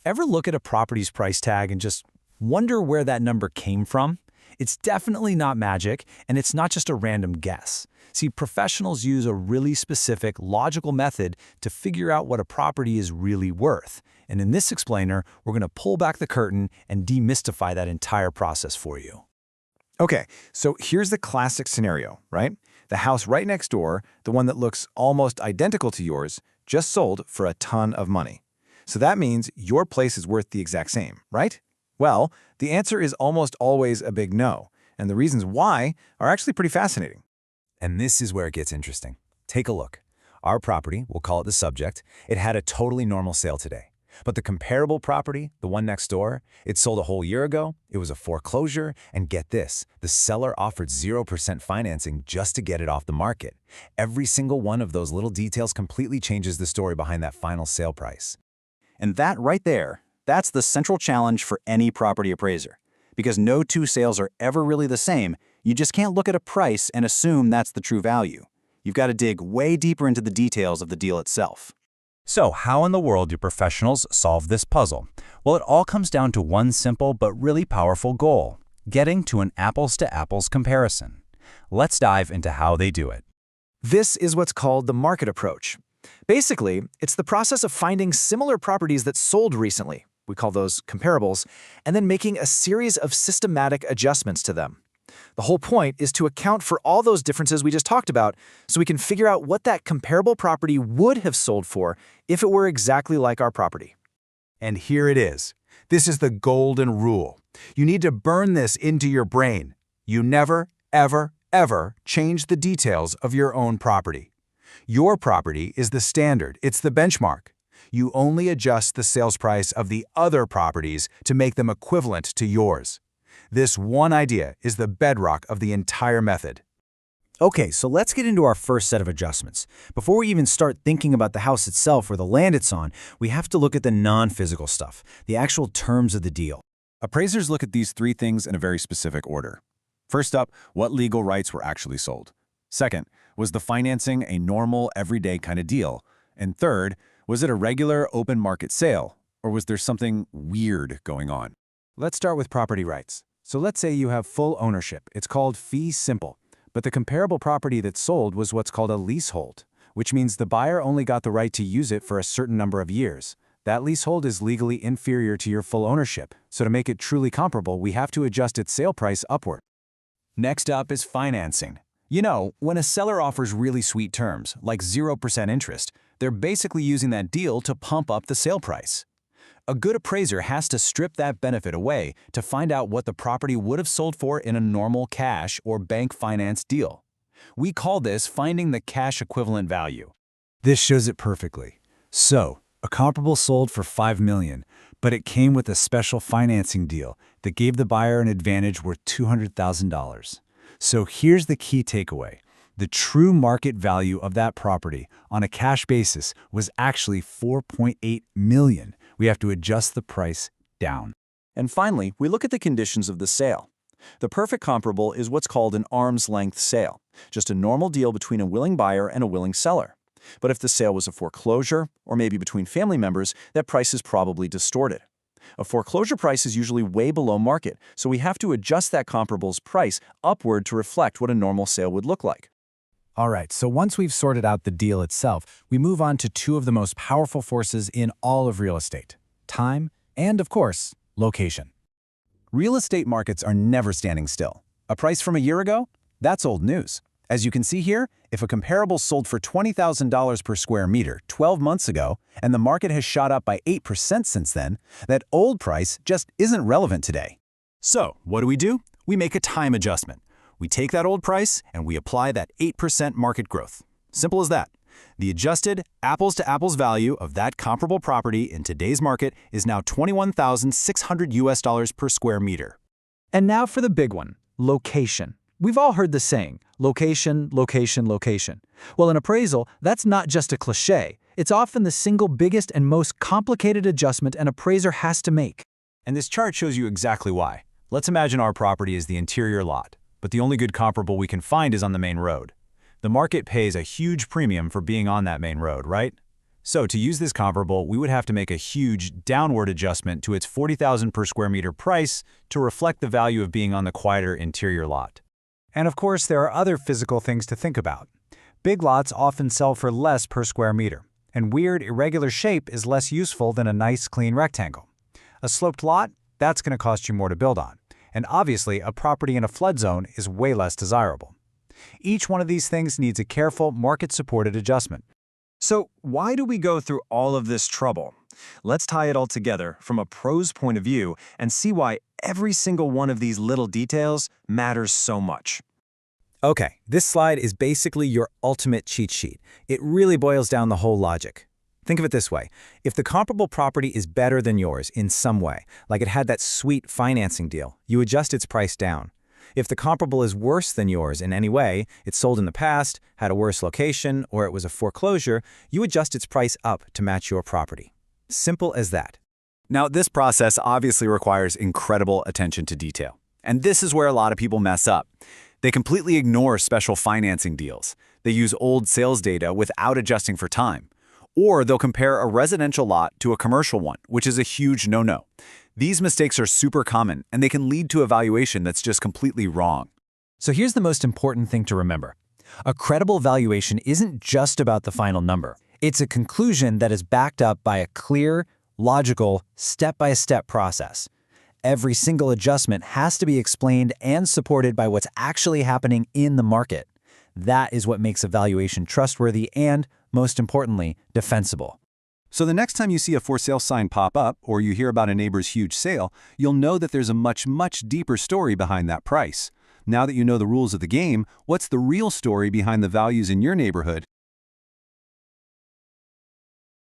Ever look at a property's price tag and just wonder where that number came from? It's definitely not magic, and it's not just a random guess. See, professionals use a really specific, logical method to figure out what a property is really worth. And in this explainer, we're going to pull back the curtain and demystify that entire process for you. Okay, so here's the classic scenario, right? The house right next door, the one that looks almost identical to yours, just sold for a ton of money. So that means your place is worth the exact same, right? Well, the answer is almost always a big no, and the reasons why are actually pretty fascinating. And this is where it gets interesting. Take a look. Our property, we'll call it the subject, it had a totally normal sale today. But the comparable property, the one next door, it sold a whole year ago, it was a foreclosure, and get this, the seller offered 0% financing just to get it off the market. Every single one of those little details completely changes the story behind that final sale price. And that right there, that's the central challenge for any property appraiser. Because no two sales are ever really the same, you just can't look at a price and assume that's the true value. You've got to dig way deeper into the details of the deal itself. So how in the world do professionals solve this puzzle? Well, it all comes down to one simple but really powerful goal: getting to an apples-to-apples comparison. Let's dive into how they do it. This is what's called the market approach. Basically, it's the process of finding similar properties that sold recently, we call those comparables, and then making a series of systematic adjustments to them. The whole point is to account for all those differences we just talked about so we can figure out what that comparable property would have sold for if it were exactly like our property. And here it is. This is the golden rule. You need to burn this into your brain. You never, ever, ever change the details of your own property. Your property is the standard, it's the benchmark. You only adjust the sales price of the other properties to make them equivalent to yours. This one idea is the bedrock of the entire method. Okay, so let's get into our first set of adjustments. Before we even start thinking about the house itself or the land it's on, we have to look at the non-physical stuff, the actual terms of the deal. Appraisers look at these three things in a very specific order. First up, what legal rights were actually sold? Second, was the financing a normal, everyday kind of deal? And third, was it a regular open market sale, or was there something weird going on? Let's start with property rights. So let's say you have full ownership. It's called fee simple. But the comparable property that sold was what's called a leasehold, which means the buyer only got the right to use it for a certain number of years. That leasehold is legally inferior to your full ownership, so to make it truly comparable, we have to adjust its sale price upward. Next up is financing. You know, when a seller offers really sweet terms, like 0% interest, they're basically using that deal to pump up the sale price. A good appraiser has to strip that benefit away to find out what the property would have sold for in a normal cash or bank finance deal. We call this finding the cash equivalent value. This shows it perfectly. So, a comparable sold for $5 million, but it came with a special financing deal that gave the buyer an advantage worth $200,000. So here's the key takeaway. The true market value of that property on a cash basis was actually $4.8 million. We have to adjust the price down. And finally, we look at the conditions of the sale. The perfect comparable is what's called an arm's length sale, just a normal deal between a willing buyer and a willing seller. But if the sale was a foreclosure, or maybe between family members, that price is probably distorted. A foreclosure price is usually way below market, so we have to adjust that comparable's price upward to reflect what a normal sale would look like. All right, so once we've sorted out the deal itself, we move on to two of the most powerful forces in all of real estate: time and, of course, location. Real estate markets are never standing still. A price from a year ago? That's old news. As you can see here, if a comparable sold for $20,000 per square meter 12 months ago, and the market has shot up by 8% since then, that old price just isn't relevant today. So, what do? We make a time adjustment. We take that old price and we apply that 8% market growth. Simple as that. The adjusted apples-to-apples value of that comparable property in today's market is now $21,600 per square meter. And now for the big one, location. We've all heard the saying, location, location, location. Well, in appraisal, that's not just a cliche. It's often the single biggest and most complicated adjustment an appraiser has to make. And this chart shows you exactly why. Let's imagine our property is the interior lot, but the only good comparable we can find is on the main road. The market pays a huge premium for being on that main road, right? So to use this comparable, we would have to make a huge downward adjustment to its $40,000 per square meter price to reflect the value of being on the quieter interior lot. And of course, there are other physical things to think about. Big lots often sell for less per square meter, and weird, irregular shape is less useful than a nice, clean rectangle. A sloped lot, that's going to cost you more to build on. And obviously, a property in a flood zone is way less desirable. Each one of these things needs a careful, market-supported adjustment. So why do we go through all of this trouble? Let's tie it all together from a pro's point of view and see why every single one of these little details matters so much. Okay, this slide is basically your ultimate cheat sheet. It really boils down the whole logic. Think of it this way. If the comparable property is better than yours in some way, like it had that sweet financing deal, you adjust its price down. If the comparable is worse than yours in any way, it sold in the past, had a worse location, or it was a foreclosure, you adjust its price up to match your property. Simple as that. Now, this process obviously requires incredible attention to detail. And this is where a lot of people mess up. They completely ignore special financing deals. They use old sales data without adjusting for time. Or they'll compare a residential lot to a commercial one, which is a huge no-no. These mistakes are super common, and they can lead to a valuation that's just completely wrong. So here's the most important thing to remember. A credible valuation isn't just about the final number. It's a conclusion that is backed up by a clear, logical, step-by-step process. Every single adjustment has to be explained and supported by what's actually happening in the market. That is what makes a valuation trustworthy and, most importantly, defensible. So the next time you see a for sale sign pop up or you hear about a neighbor's huge sale, you'll know that there's a much, much deeper story behind that price. Now that you know the rules of the game, what's the real story behind the values in your neighborhood,